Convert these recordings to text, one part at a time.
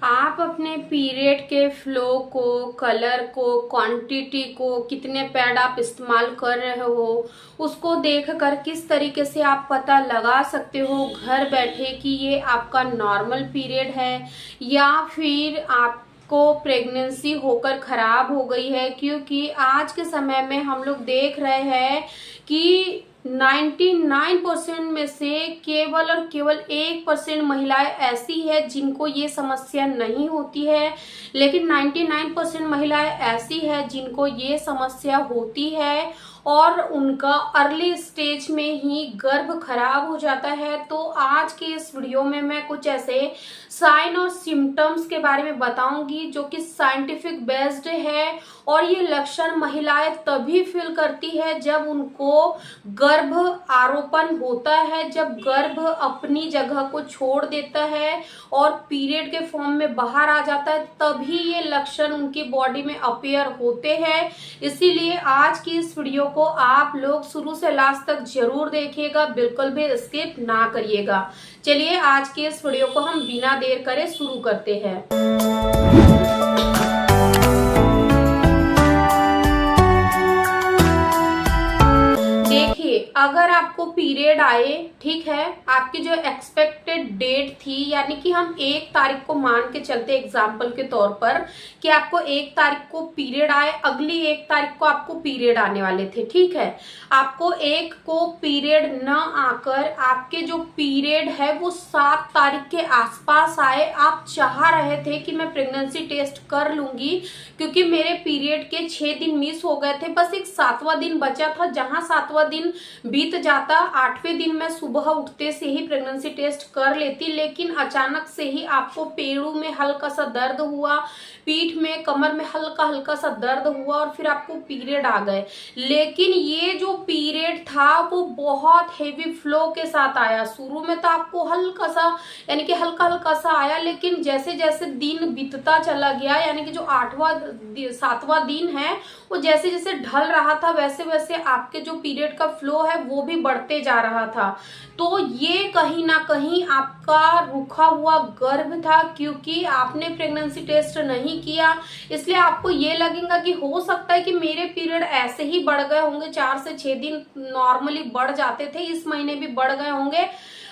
आप अपने पीरियड के फ्लो को, कलर को, क्वांटिटी को, कितने पैड आप इस्तेमाल कर रहे हो, उसको देखकर किस तरीके से आप पता लगा सकते हो घर बैठे कि ये आपका नॉर्मल पीरियड है या फिर आपको प्रेगनेंसी होकर खराब हो गई है। क्योंकि आज के समय में हम लोग देख रहे हैं कि 99% में से केवल और केवल 1% महिलाएं ऐसी है जिनको ये समस्या नहीं होती है, लेकिन 99% महिलाएं ऐसी है जिनको ये समस्या होती है और उनका अर्ली स्टेज में ही गर्भ खराब हो जाता है। तो आज के इस वीडियो में मैं कुछ ऐसे साइन और सिम्टम्स के बारे में बताऊंगी जो कि साइंटिफिक बेस्ड है और ये लक्षण महिलाएं तभी फील करती है जब उनको गर्भ आरोपण होता है, जब गर्भ अपनी जगह को छोड़ देता है और पीरियड के फॉर्म में बाहर आ जाता है, तभी ये लक्षण उनकी बॉडी में अपीयर होते हैं। इसीलिए आज की इस वीडियो को आप लोग शुरू से लास्ट तक जरूर देखिएगा, बिल्कुल भी स्किप ना करिएगा। चलिए आज की इस वीडियो को हम बिना देर करे शुरू करते हैं। देखिए, अगर आपको पीरियड आए, ठीक है, आपकी जो एक्सपेक्टेड डेट थी, यानी कि हम 1 तारीख को मान के चलते एग्जाम्पल के तौर पर कि आपको 1 तारीख को पीरियड आए, अगली 1 तारीख को आपको पीरियड आने वाले थे, ठीक है। आपको 1 को पीरियड न आकर आपके जो पीरियड है वो 7 तारीख के आसपास आए। आप चाह रहे थे कि मैं प्रेगनेंसी टेस्ट कर लूंगी क्योंकि मेरे पीरियड के 6 दिन मिस हो गए थे, बस एक 7वां दिन बचा था। जहां 7वां दिन बीत जाता, 8वें दिन मैं सुबह उठते से ही प्रेगनेंसी टेस्ट कर लेती, लेकिन अचानक से ही आपको पेड़ों में हल्का सा दर्द हुआ, पीठ में, कमर में हल्का हल्का सा दर्द हुआ और फिर आपको पीरियड आ गए। लेकिन ये जो पीरियड था वो बहुत हेवी फ्लो के साथ आया। शुरू में तो आपको हल्का सा, यानी कि हल्का हल्का सा आया, लेकिन जैसे जैसे दिन बीतता चला गया, यानी कि जो 7वां दिन है वो जैसे जैसे ढल रहा था, वैसे वैसे आपके जो पीरियड का फ्लो है वो भी बढ़ते जा रहा था। तो ये कहीं ना कहीं आपका रुका हुआ गर्भ था, क्योंकि आपने प्रेगनेंसी टेस्ट नहीं किया। इसलिए आपको ये लगेगा कि हो सकता है कि मेरे पीरियड ऐसे ही बढ़ गए होंगे, 4 से 6 दिन नॉर्मली बढ़ जाते थे, इस महीने भी बढ़ गए होंगे।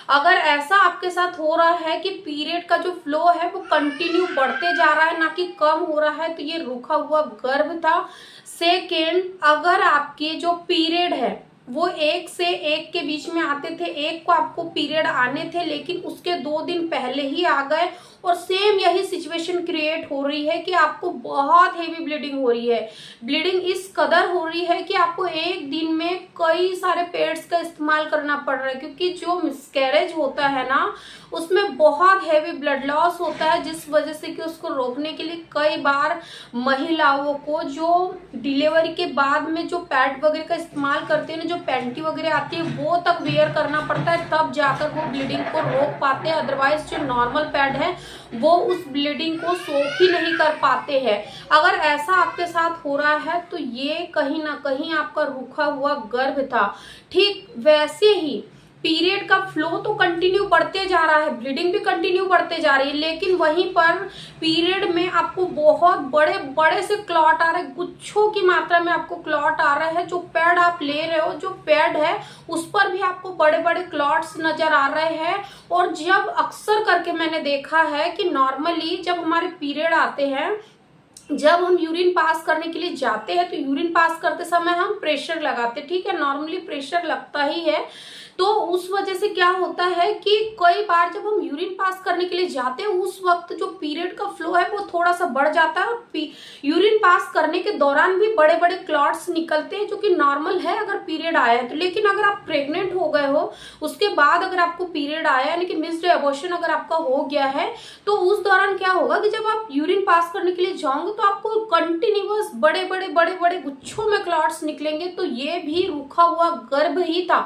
अगर ऐसा आपके साथ हो रहा है कि पीरियड का जो फ्लो है वो कंटिन्यू बढ़ते जा रहा है, ना कि कम हो रहा है, तो ये रुका हुआ गर्भ था। सेकेंड, अगर आपके जो पीरियड है वो 1 से 1 के बीच में आते थे, 1 को आपको पीरियड आने थे लेकिन उसके 2 दिन पहले ही आ गए, और सेम यही सिचुएशन क्रिएट हो रही है कि आपको बहुत हेवी ब्लीडिंग हो रही है। ब्लीडिंग इस कदर हो रही है कि आपको एक दिन में कई सारे पैड्स का इस्तेमाल करना पड़ रहा है, क्योंकि जो मिसकैरेज होता है ना उसमें बहुत हेवी ब्लड लॉस होता है, जिस वजह से कि उसको रोकने के लिए कई बार महिलाओं को जो डिलीवरी के बाद में जो पैड वगैरह का इस्तेमाल करते हैं ना, जो पैंटी वगैरह आती है, वो तक वेयर करना पड़ता है, तब जाकर वो ब्लीडिंग को रोक पाते हैं। अदरवाइज जो नॉर्मल पैड है वो उस ब्लीडिंग को सोख ही नहीं कर पाते हैं। अगर ऐसा आपके साथ हो रहा है तो ये कहीं ना कहीं आपका रुका हुआ गर्भ था। ठीक वैसे ही पीरियड का फ्लो तो कंटिन्यू बढ़ते जा रहा है, ब्लीडिंग भी कंटिन्यू बढ़ते जा रही है, लेकिन वहीं पर पीरियड में आपको बहुत बड़े बड़े से क्लॉट आ रहे हैं, गुच्छों की मात्रा में आपको क्लॉट आ रहा है। जो पैड आप ले रहे हो, जो पैड है उस पर भी आपको बड़े बड़े क्लॉट्स नजर आ रहे हैं। और जब अक्सर करके मैंने देखा है कि नॉर्मली जब हमारे पीरियड आते हैं, जब हम यूरिन पास करने के लिए जाते हैं तो यूरिन पास करते समय हम प्रेशर लगाते, ठीक है, नॉर्मली प्रेशर लगता ही है। तो उस वजह से क्या होता है कि कई बार जब हम यूरिन पास करने के लिए जाते हैं उस वक्त जो पीरियड का फ्लो है वो थोड़ा सा बढ़ जाता है, और यूरिन पास करने के दौरान भी बड़े बड़े क्लॉट्स निकलते हैं, जो कि नॉर्मल है अगर पीरियड आया है तो। लेकिन अगर आप प्रेग्नेंट हो गए हो, उसके बाद अगर आपको पीरियड आया, यानी कि मिस्ड एबॉर्शन अगर आपका हो गया है, तो उस दौरान क्या होगा कि जब आप यूरिन पास करने के लिए जाओगे तो आपको कंटिन्यूअस बड़े बड़े गुच्छों में क्लॉट्स निकलेंगे। तो ये भी रुका हुआ गर्भ ही था,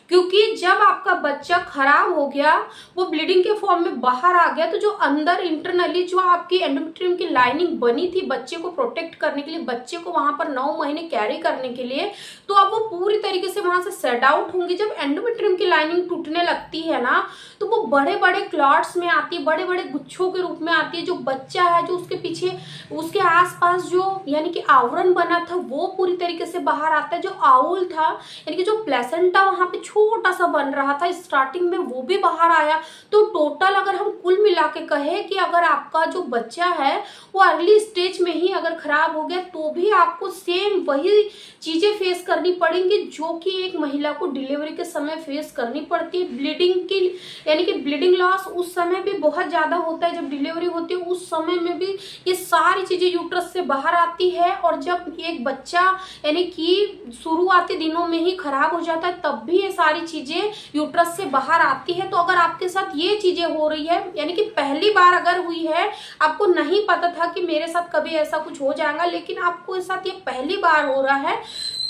क्योंकि जब आपका बच्चा खराब हो गया, वो ब्लीडिंग के फॉर्म में बाहर आ गया, तो जो अंदर इंटरनली जो आपकी एंडोमेट्रियम की लाइनिंग बनी थी बच्चे को प्रोटेक्ट करने के लिए, बच्चे को वहां पर 9 महीने कैरी करने के लिए, तो अब वो पूरी तरीके से वहां से सेट आउट होंगी। जब एंडोमेट्रियम की लाइनिंग टूटने लगती है ना, तो वो बड़े बड़े क्लॉट्स में आती है, बड़े बड़े गुच्छों के रूप में आती है। जो बच्चा है, जो उसके पीछे उसके आसपास जो यानी कि आवरण बना था, वो पूरी तरीके से बाहर आता है। जो आउल था यानी कि जो प्लेसेंटा वहां पे छोटा सा बन रहा था स्टार्टिंग में, वो भी बाहर आया। तो टोटल अगर हम कुल मिला के कहे कि अगर आपका जो बच्चा है वो अर्ली स्टेज में ही अगर खराब हो गया, तो भी आपको सेम वही चीजें फेस करनी पड़ेंगी जो कि एक महिला को डिलीवरी के समय फेस करनी पड़ती है। ब्लीडिंग की यानी कि ब्लीडिंग लॉस उस समय भी बहुत ज्यादा होता है जब डिलीवरी होती है, उस समय में भी ये सारी चीजें यूट्रस से बाहर आती है। और जब एक बच्चा यानी कि शुरुआती दिनों में ही खराब हो जाता है, तब भी ये सारी चीजें यूट्रस से बाहर आती है। तो अगर आपके साथ ये चीजें हो रही है, यानी कि पहली बार अगर हुई है, आपको नहीं पता था कि मेरे साथ कभी ऐसा कुछ हो जाएगा, लेकिन आपको इस साथ ये पहली बार हो रहा है,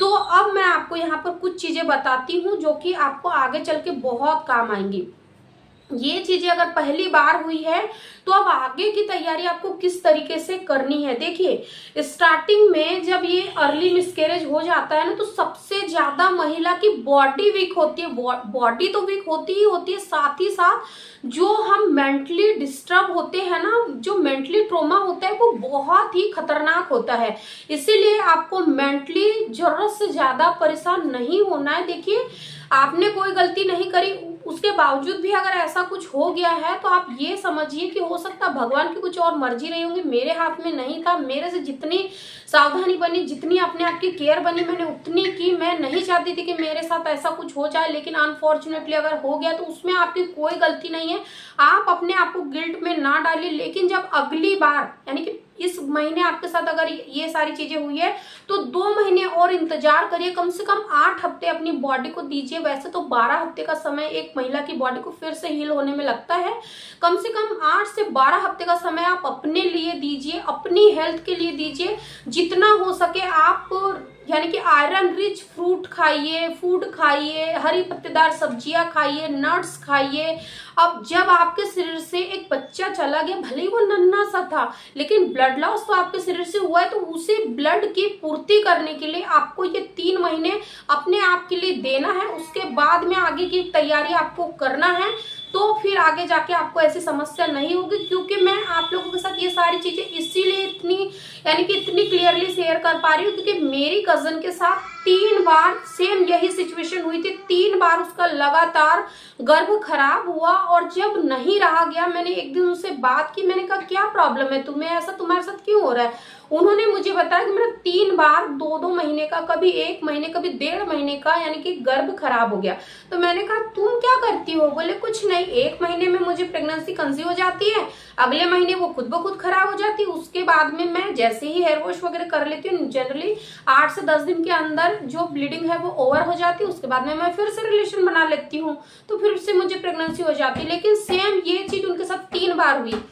तो अब मैं आपको यहाँ पर कुछ चीजें बताती हूँ जो कि आपको आगे चल के बहुत काम आएंगी। ये चीजें अगर पहली बार हुई है, तो अब आगे की तैयारी आपको किस तरीके से करनी है। देखिए, स्टार्टिंग में जब ये अर्ली मिसकैरेज हो जाता है ना, तो सबसे ज्यादा महिला की बॉडी वीक होती है। बॉडी तो वीक होती ही होती है, साथ ही साथ जो हम मेंटली डिस्टर्ब होते हैं ना, जो मेंटली ट्रॉमा होता है, वो बहुत ही खतरनाक होता है। इसीलिए आपको मेंटली जरूरत से ज्यादा परेशान नहीं होना है। देखिए, आपने कोई गलती नहीं करी, उसके बावजूद भी अगर ऐसा कुछ हो गया है, तो आप ये समझिए कि हो सकता भगवान की कुछ और मर्जी रही होंगी, मेरे हाथ में नहीं था। मेरे से जितनी सावधानी बनी, जितनी अपने आप की केयर बनी, मैंने उतनी की। मैं नहीं चाहती थी कि मेरे साथ ऐसा कुछ हो जाए, लेकिन अनफॉर्चुनेटली अगर हो गया तो उसमें आपकी कोई गलती नहीं है। आप अपने आप को गिल्ट में ना डालिए। लेकिन जब अगली बार यानी कि इस महीने आपके साथ अगर ये सारी चीजें हुई है, तो 2 महीने और इंतजार करिए, कम से कम 8 हफ्ते अपनी बॉडी को दीजिए। वैसे तो 12 हफ्ते का समय एक महिला की बॉडी को फिर से हील होने में लगता है। कम से कम 8 से 12 हफ्ते का समय आप अपने लिए दीजिए, अपनी हेल्थ के लिए दीजिए। जितना हो सके आप यानी कि आयरन रिच फ्रूट खाइए, फूड खाइए, हरी पत्तेदार सब्जियां खाइए, नट्स खाइए। अब जब आपके शरीर से एक बच्चा चला गया, भले ही वो नन्हा सा था, लेकिन ब्लड लॉस तो आपके शरीर से हुआ है, तो उसे ब्लड की पूर्ति करने के लिए आपको ये 3 महीने अपने आप के लिए देना है। उसके बाद में आगे की तैयारी आपको करना है, तो फिर आगे जाके आपको ऐसी समस्या नहीं होगी। क्योंकि मैं आप लोगों के साथ ये सारी चीजें इसीलिए इतनी क्लियरली शेयर कर पा रही हूँ, क्योंकि मेरी कजन के साथ 3 बार सेम यही सिचुएशन हुई थी। 3 बार उसका लगातार गर्भ खराब हुआ, और जब नहीं रहा गया, मैंने एक दिन उससे बात की। मैंने कहा, क्या प्रॉब्लम है तुम्हें, ऐसा तुम्हारे साथ क्यों हो रहा है? उन्होंने मुझे बताया कि मेरा 3 बार 2-2 महीने का, कभी 1 महीने, कभी 1.5 महीने का यानी कि गर्भ खराब हो गया। तो मैंने कहा, तुम क्या करती हो? बोले, कुछ नहीं, 1 महीने में मुझे प्रेगनेंसी कंसीव हो जाती है, अगले महीने वो खुद ब खुद खराब हो जाती है। उसके बाद में मैं जैसे ही हेयर वॉश वगैरह कर लेती हूँ, जनरली 8 से 10 दिन के अंदर जो ब्लीडिंग है वो ओवर हो जाती है। उसके बाद में मैं फिर से रिलेशन बना लेती हूँ, तो फिर से मुझे प्रेगनेंसी हो जाती है। लेकिन सेम ये चीज उनके साथ 3 बार हुई।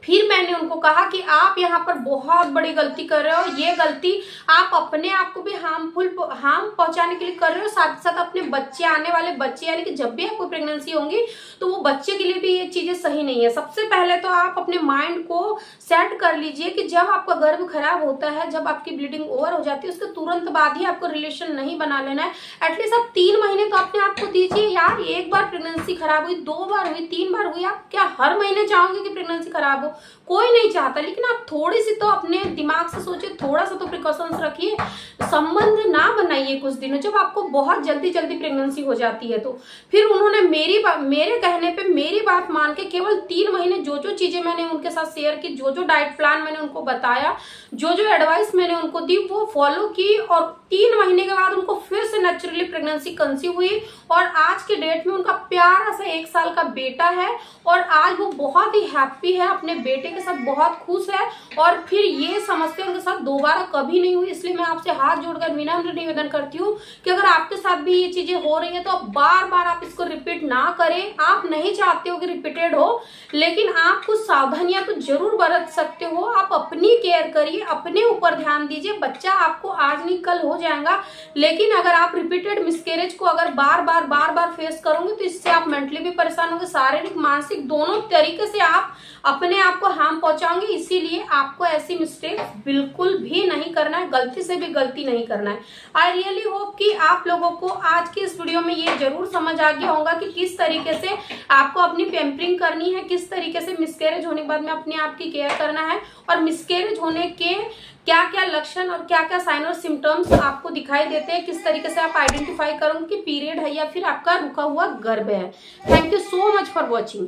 फिर मैंने उनको कहा कि आप यहाँ पर बहुत बड़ी गलती कर रहे हो। ये गलती आप अपने आप को भी हार्म पहुंचाने के लिए कर रहे हो, साथ साथ अपने बच्चे, आने वाले बच्चे, यानी कि जब भी आपको प्रेगनेंसी होंगी तो वो बच्चे के लिए भी ये चीजें सही नहीं है। सबसे पहले तो आप अपने माइंड को सेट कर लीजिए कि जब आपका गर्भ खराब होता है, जब आपकी ब्लीडिंग ओवर हो जाती है, उसके तुरंत बाद ही आपको रिलेशन नहीं बना लेना है। एटलीस्ट आप 3 महीने तो अपने आप को दीजिए। यार, 1 बार प्रेगनेंसी खराब हुई, 2 बार हुई, 3 बार हुई, आप क्या हर महीने चाहोगे कि प्रेगनेंसी खराब हो? कोई नहीं चाहता। लेकिन आप थोड़ी सी तो अपने दिमाग से सोचिए, थोड़ा सा तो प्रिकॉशंस रखिए। संबंध ना बनाइए कुछ दिनों, जब आपको बहुत जल्दी प्रेगनेंसी हो जाती है। तो फिर उन्होंने मेरे कहने पे मेरी बात मान के केवल 3 महीने जो चीजें मैंने उनके साथ शेयर की, जो डाइट प्लान मैंने उनको बताया, जो एडवाइस मैंने उनको दी, वो फॉलो की। और 3 महीने के बाद उनको फिर से नेचुरली प्रेगनेंसी कंसीव हुई, और आज के डेट में उनका प्यारा सा 1 साल का बेटा है। और आज वो बहुत ही हैप्पी है अपने बेटे के साथ बहुत खुश है और फिर ये समस्या उनके साथ दोबारा कभी नहीं हुई। इसलिए मैं आपसे हाथ जोड़कर विनम्र निवेदन करती हूँ कि अगर आपके साथ भी ये चीजें हो रही है तो आप बार बार आप इसको रिपीट ना करें। आप नहीं चाहते हो कि रिपीटेड हो, लेकिन आप कुछ सावधानियां तो जरूर बरत सकते हो। आप अपनी केयर करिए, अपने ऊपर ध्यान दीजिए। बच्चा आपको आज नहीं कल हो जाएगा, लेकिन अगर आप रिपीटेड मिसकैरेज को अगर बार बार फेस करोगे तो इससे आप मेंटली भी परेशान होंगे, शारीरिक मानसिक दोनों तरीके से आप अपने आप को हार्म पहुंचाओगे। इसीलिए आपको ऐसी मिस्टेक बिल्कुल भी नहीं करना है, गलती से भी गलती नहीं करना है। आई रियली होप कि आप लोगों को आज की इस वीडियो में ये जरूर समझ आ गया होगा कि किस तरीके से आपको अपनी पैम्परिंग करनी है, किस तरीके से मिसकैरेज होने के बाद में अपने आप की केयर करना है, और मिसकैरेज होने के क्या क्या लक्षण और क्या क्या साइन और सिम्टम्स आपको दिखाई देते हैं, किस तरीके से आप आइडेंटिफाई करोगे कि पीरियड है या फिर आपका रुका हुआ गर्भ है। Thank you so much for watching.